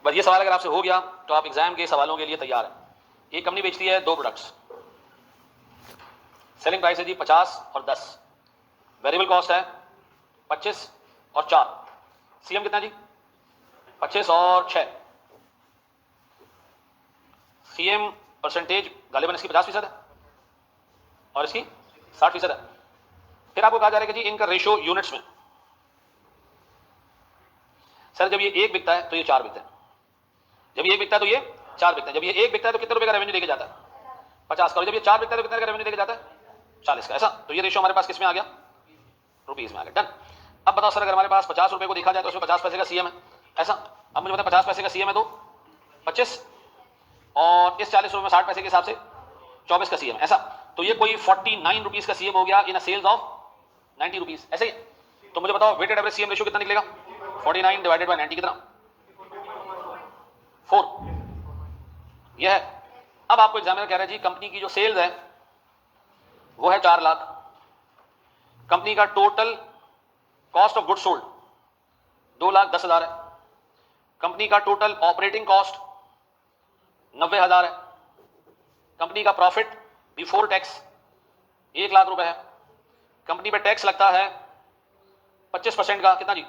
बस ये सवाल अगर आपसे हो गया तो आप एग्जाम के सवालों के लिए तैयार हैं। एक कंपनी बेचती है 2 प्रोडक्ट्स, सेलिंग प्राइस है जी 50 और 10, वेरिएबल कॉस्ट है 25 और 4, सीएम कितना जी 25 और 6, सीएम परसेंटेज गालिबन इसकी 50% है और इसकी 60% है। फिर आपको कहा जा रहा है कि जी इनका रेशो यूनिट्स में, सर जब ये 1 बिकता है तो ये 4 बिकते हैं, जब ये 1 बिकता है तो ये 4 बिकते हैं, जब ये 1 बिकता है तो कितने रुपए का रेवेन्यू लेके जाता है 50 का, और जब ये 4 बिकता है तो कितने का रेवेन्यू लेके जाता है 40 का। ऐसा तो ये रेशो हमारे पास किस में आ गया, रुपीज में आ गया। डन। अब बताओ सर अगर हमारे पास 50 रुपए को देखा जाए तो उसमें 50 पैसे का सीएम है, ऐसा। अब मुझे पता है 50 पैसे का सीएम है तो 25 और इस 40 रुपए में 60 पैसे के हिसाब से 24 का सीएम, ऐसा। तो ये कोई 49 रुपीज का सीएम हो गया इन अ सेल्स ऑफ 90 रुपीज, ऐसे ही। तो मुझे बताओ वेटेड एवरेज सीएम रेशो कितना निकलेगा, 49 डिवाइडेड बाय 90 कितना, 4, यह है। अब आपको एग्जामिनर कह रहा है जी कंपनी की जो सेल्स है वो है 4 लाख, कंपनी का total cost of goods sold 2,10,000 है, कंपनी का टोटल ऑपरेटिंग कॉस्ट 90,000 है, कंपनी का प्रॉफिट बिफोर टैक्स 1 लाख रुपए है, कंपनी पे टैक्स लगता है 25% का, कितना जी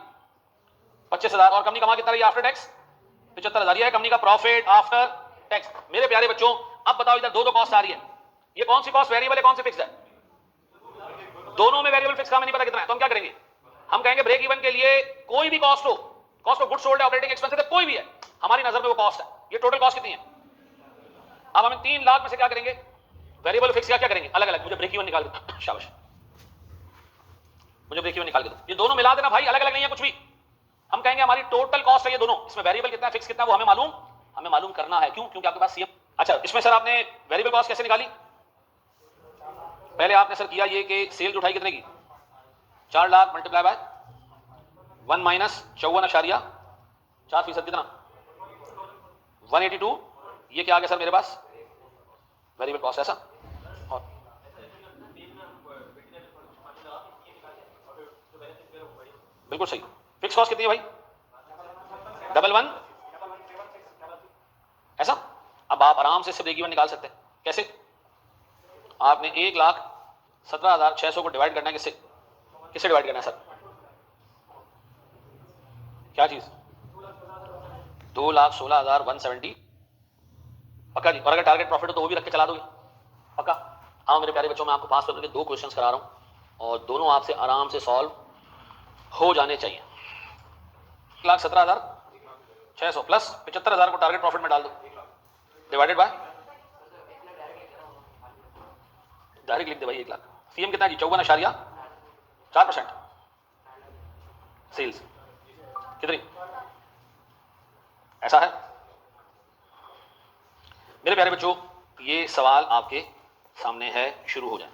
25,000, और कंपनी कमा कितना रही आफ्टर टैक्स 75,000। यह है कंपनी का प्रॉफिट आफ्टर टैक्स। मेरे प्यारे बच्चों अब बताओ इधर दो कॉस्ट आ रही है, ये कौन सी कॉस्ट वेरिएबल है कौन सी फिक्स है, दोनों में वेरिएबल फिक्स का हमें नहीं पता कितना है, तो हम क्या करेंगे, हम कहेंगे ब्रेक इवन के लिए कोई भी कॉस्ट हो, कॉस्ट ऑफ गुड्स सोल्ड है, ऑपरेटिंग एक्सपेंसेस है, कोई भी है, हमारी नजर में वो कॉस्ट है, ये टोटल कॉस्ट कितनी है। अब हम 3 लाख में से क्या करेंगे, वेरिएबल फिक्स क्या करेंगे अलग अलग, मुझे ब्रेक इवन निकाल के, शाबाश मुझे ब्रेक इवन निकाल के दो, ये दोनों मिला देना भाई, अलग अलग नहीं है कुछ भी। हम कहेंगे हमारी टोटल कॉस्ट है ये दोनों, इसमें वेरिएबल कितना फिक्स कितना वो हमें मालूम करना है, क्यों, क्योंकि आपके पास सीएम। अच्छा इसमें सर आपने वेरिएबल कॉस्ट कैसे निकाली, पहले आपने सर किया ये कि सेल्स उठाई कितने की, 4 लाख मल्टीप्लाई बाय 1 माइनस 54.4% कितना 182, ये क्या आ गया सर मेरे पास वेरिएबल कॉस्ट, ऐसा। और बिल्कुल सही, फिक्स कॉस्ट कितनी है भाई 11, ऐसा। अब आप आराम से ब्रेक इवन निकाल सकते हैं, कैसे, आपने 1,17,600 को डिवाइड करना है, किससे डिवाइड करना है सर, क्या चीज 2,16,170, पक्का जी। और अगर टारगेट प्रॉफिट हो तो वो भी रख के चला दोगे, पक्का। हाँ मेरे प्यारे बच्चों मैं आपको 5 पेपर के 2 क्वेश्चंस करा रहा हूं और दोनों आपसे आराम से सॉल्व हो जाने चाहिए। 1,17,600 प्लस 75,000 को टारगेट प्रॉफिट में डाल दो, डिवाइडेड बाय, डायरेक्ट लिख दे भाई 1 लाख। सीएम कितना जी 54.4% सेल्स कितनी, ऐसा है। मेरे प्यारे बच्चों ये सवाल आपके सामने है, शुरू हो जाए।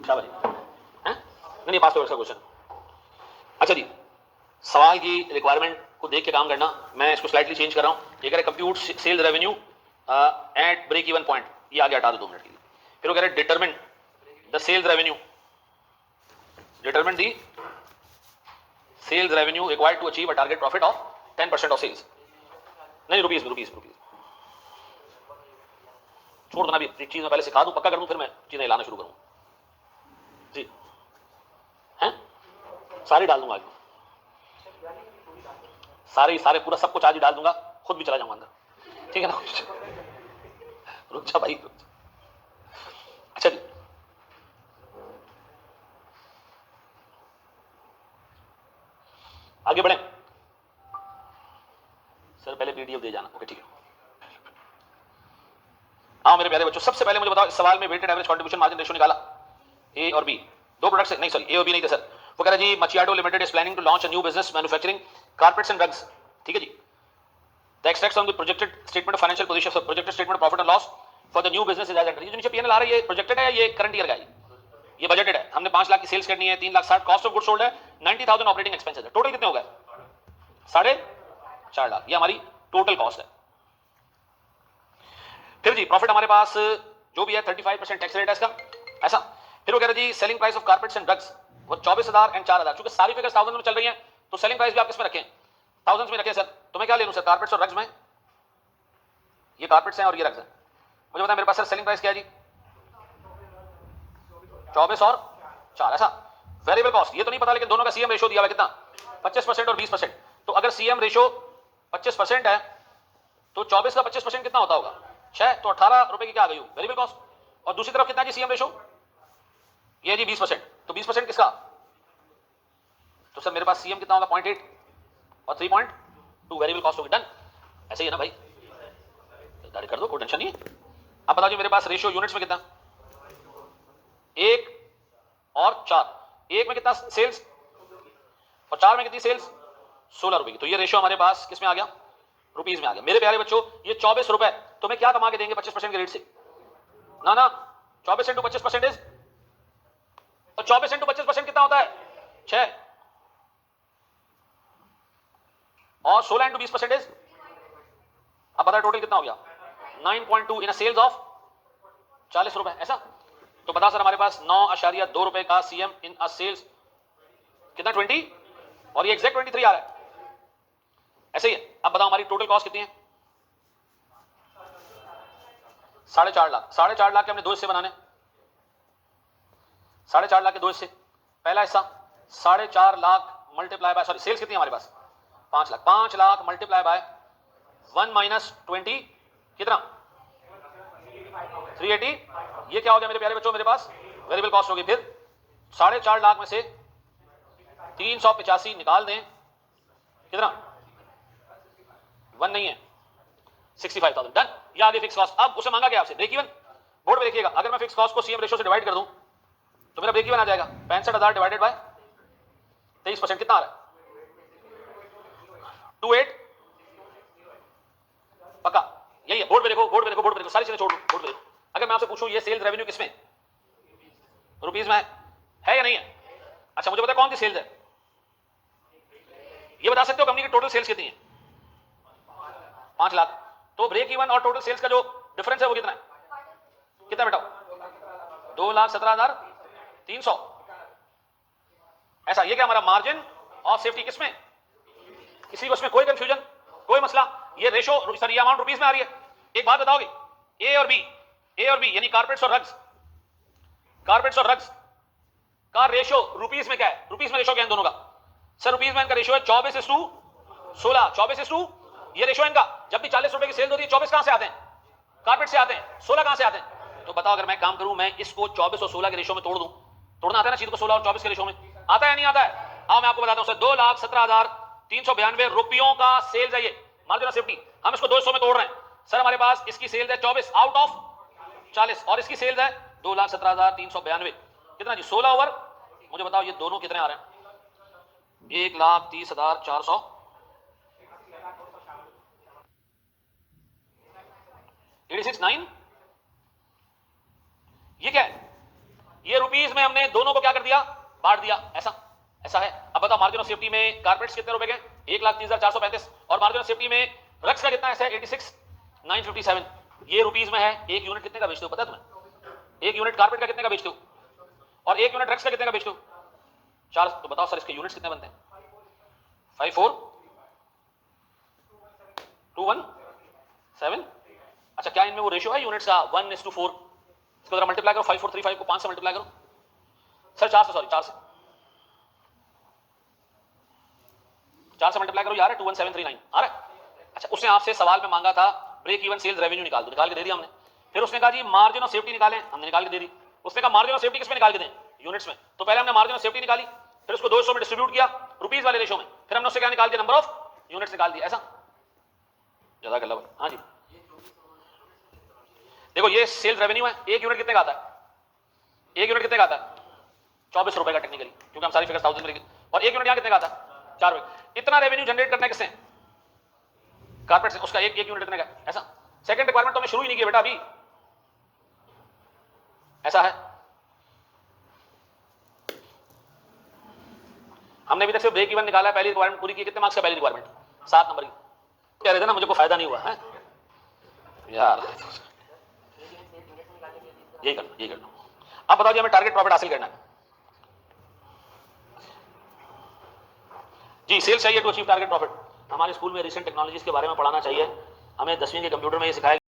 क्या भाई हैं, नहीं पास का क्वेश्चन। अच्छा जी सवाल की रिक्वायरमेंट को देख के काम करना, मैं इसको स्लाइटली चेंज कर रहा हूं। ये कह रहे compute sales revenue at break even point, ये आगे हटा दो 2 मिनट के लिए। फिर वो कह रहे determine the sales revenue, determine the sales revenue required to achieve a target profit of 10% of sales, नहीं रुपीज छोड़ दो ना, अभी एक चीज मैं पहले सिखा दूं, पक्का कर दूं, फिर मैं चीजें लाना शुरू करूं जी, हैं सारी डाल दूंगा आज, सारे पूरा सब कुछ आज ही डाल दूंगा, खुद भी चला जाऊंगा अंदर, ठीक है ना। रुक जा भाई, रुक जा। अच्छा जी आगे बढ़े सर, पहले पीडीएफ दे जाना, ओके ठीक है। हाँ मेरे प्यारे बच्चों सबसे पहले मुझे बताओ इस सवाल में weighted average contribution margin ratio निकाला, ए और बी 2 प्रोडक्ट्स नहीं, सॉरी ए और बी नहीं थे सर। वो कह रहा जी Machiado limited is planning to launch a new business manufacturing carpets and drugs, ठीक है जी। The extracts on the projected statement of financial position, projected statement profit and loss for the new business is as under. ये जो नीचे PNL आ रहा है ये projected है, ये करंट ईयर का है, ये बजटेड है। हमने 5 लाख की सेल्स करनी है, 3,60,000 कॉस्ट ऑफ गुड्स सोल्ड है, 90,000 ऑपरेटिंग एक्सपेंसेस है, टोटल कितने हो गए 4.5 लाख, ये हमारी टोटल कॉस्ट है। फिर जी प्रॉफिट हमारे पास जो भी है 35% टैक्स रेट है इसका, ऐसा। फिर वो कह रहे जी selling price of carpets and drugs वो 24,000 एंड 4,000, चूंकि सारी फिगर्स थाउजेंड में चल रही हैं तो सेलिंग प्राइस भी आप किस में रखें, थाउजेंड्स में रखें। सर तो मैं क्या ले लूं सर, कारपेट्स और रग्स में, ये कारपेट्स हैं और ये रग्स हैं। मुझे बताएं मेरे पास सर सेलिंग प्राइस क्या है जी, 24 और 4, ऐसा। वेरिएबल कॉस्ट ये तो नहीं पता, लेकिन दोनों का सीएम रेशो दिया हुआ है कितना, 25% और 20%। तो अगर सीएम रेशो 25% है तो 24 का 25% कितना होता होगा, 6, तो 18 रुपए की क्या आ गई वेरिएबल कॉस्ट। और दूसरी तरफ कितना जी सीएम रेशो, ये जी 20%, तो 20% किसका, तो सर मेरे पास सीएम कितना होगा 0.8 और 3.2 वेरिएबल कॉस्ट होगी। डन, ऐसे ही है ना भाई, दाढ़ी कर दो, कोई टेंशन नहीं है। अब बता दो मेरे पास रेशियो यूनिट्स में कितना, 1 और 4, 1 में कितना सेल्स और 4 में कितनी सेल्स, 16 रुपए की। तो ये रेशियो हमारे पास किस में आ गया, रुपीज में आ गया। मेरे प्यारे बच्चों ये 24 रुपए तुम्हें क्या कमा के देंगे 25% के रेट से, ना ना 24 इंटू 25%, और 24 इंटू 25% कितना होता है 6, और 16 इंटू 20%, अब बता टोटल कितना हो गया 9.2 इन सेल्स ऑफ 40 रुपए, ऐसा। तो बता सर हमारे पास 9.2 रुपए का सीएम इन अ सेल्स कितना 20, और ये एग्जैक्ट 23 आ रहा है, ऐसे ही है। अब बताओ हमारी टोटल कॉस्ट कितनी है, 4.5 लाख। 4.5 लाख के हमने दो हिस्से बनाने, 4.5 लाख के दो हिस्से। पहला हिस्सा 4.5 lakh multiply by, sorry sales कितनी है हमारे पास 5 lakh, 5 lakh multiply by 1 minus 20 कितना 380, ये क्या हो गया मेरे प्यारे बच्चों, मेरे पास वेरिएबल कॉस्ट होगी। फिर 4.5 लाख में से 385 निकाल दें, कितना 1 नहीं है 65,000। डन, ये आगे फिक्स कॉस्ट। अब उसे मांगा क्या आपसे, ब्रेक इवन, बोर्ड पे देखिएगा। अगर मैं फिक्स कॉस्ट को सीएम रेशियो से डिवाइड कर दूं तो मेरा ब्रेक इवन आ जाएगा 65,000 डिवाइडेड बाय 23%, कितना आ रहा है 28, पक्का यही है। बोर्ड पे देखो, बोर्ड पे देखो, बोर्ड पे देखो, सारी चीजें छोड़ दो, बोर्ड पे देखो। अगर मैं आपसे पूछूं ये सेल्स रेवेन्यू किसमें, रुपीज में है या नहीं है, अच्छा मुझे बता कौन सी सेल्स है, ये बता सकते हो कंपनी की टोटल सेल्स कितनी है 5 लाख। तो ब्रेक इवन और टोटल सेल्स का जो डिफरेंस है वो कितना है, कितना बेटा 2,17,300, ऐसा। ये क्या हमारा मार्जिन ऑफ सेफ्टी किसमें, किसी को इसमें कोई कंफ्यूजन कोई मसला, ये रेशो सर ये अमाउंट रुपीज में आ रही है। एक बात बताओगे, ए और बी यानी कारपेट्स और रग्स, कारपेट्स और रग्स का रेशो रुपीज में क्या है, रुपीज में रेशो क्या है दोनों का, सर रुपीज में इनका रेशो है 24:16, 24:, ये रेशो इनका। जब भी 40 रुपए की सेल होती है 24 कहां से आते हैं, कारपेट से आते हैं, 16 कहां से आते हैं। तो बताओ अगर मैं काम करूं, मैं इसको 24 और 16 के रेशो में तोड़ दूं, तोड़ना आता है ना चीज को 16 और 24 के रेशो में, आता है नहीं आता है। आओ मैं आपको बताता हूं सर 2,17,392 रुपयों का सेल्स है ये मार्जिन ऑफ सेफ्टी, हम इसको 200 में तोड़ रहे हैं। सर हमारे पास इसकी सेल्स है 24 आउट ऑफ 40 और इसकी सेल्स है 2,17,392, कितना जी 16 ओवर, मुझे बताओ ये दोनों कितने आ रहे हैं 1,30,400, 86,900, ये क्या है, ये रुपीज में हमने दोनों को क्या कर दिया बांट दिया, ऐसा ऐसा है। अब बताओ मार्जिन ऑफ सेफ्टी में कारपेट्स कितने रुपए के 1,30,435 और मार्जिन ऑफ सेफ्टी में रक्स का कितना है 86,957, ये रुपीज में है। एक यूनिट कितने का बेचते हो पता है तुम्हें, एक यूनिट कारपेट का कितने का बेचते हो और एक यूनिट रक्स का कितने का बेचते हो 4, तो बताओ सर इसके यूनिट्स कितने बनते हैं 54,217, अच्छा क्या इनमें वो रेशियो है यूनिट्स का 1:4, इसको जरा मल्टीप्लाई करो 5435 को 5 से मल्टीप्लाई करो सर 4 से, सॉरी 4 से मल्टीप्लाई करो यार 21739 आ रहा है। अच्छा उसने आपसे सवाल में मांगा था ब्रेक इवन सेल्स रेवेन्यू निकाल दो, निकाल के दे दिया हमने। फिर उसने कहा जी मार्जिन ऑफ सेफ्टी निकालें, हमने निकाल के दे दी। उसने कहा मार्जिन ऑफ सेफ्टी किसमें निकाल के दें यूनिट्स में, तो पहले हमने मार्जिन ऑफ सेफ्टी निकाली, फिर उसको 200 में डिस्ट्रीब्यूट किया रुपीज वाले रेशो में, फिर हमने उससे क्या निकाल दिया नंबर ऑफ यूनिट्स निकाल दिया, ऐसा। जज़ाकल्लाह। हाँ जी देखो ये सेल्स रेवेन्यू है, एक यूनिट कितने का आता है, एक यूनिट कितने का आता है 24 रुपए का टेक्निकली, क्योंकि हम सारी फिगर्स 1000 में लिखे, और एक यूनिट यहां कितने का आता है 4 रुपए। इतना रेवेन्यू जनरेट करना है किससे, कारपेट से, उसका एक यूनिट कितने का, ऐसा। सेकंड रिक्वायरमेंट तो हमने शुरू ही नहीं किया बेटा अभी, ऐसा है। हमने अभी तक सिर्फ ब्रेक इवन निकाला है, पहली रिक्वायरमेंट पूरी की, कितने मार्क्स का पहली रिक्वायरमेंट 7 नंबर की, कह रहे थे ना मुझे कोई फायदा नहीं हुआ है यार, यही करना। अब बताओ जी हमें टारगेट प्रॉफिट हासिल करना है, जी, सेल्स चाहिए टू अचीव टारगेट प्रॉफिट। हमारे स्कूल में रिसेंट टेक्नोलॉजीज के बारे में पढ़ाना चाहिए। हमें 10वीं के कंप्यूटर में ये सिखाया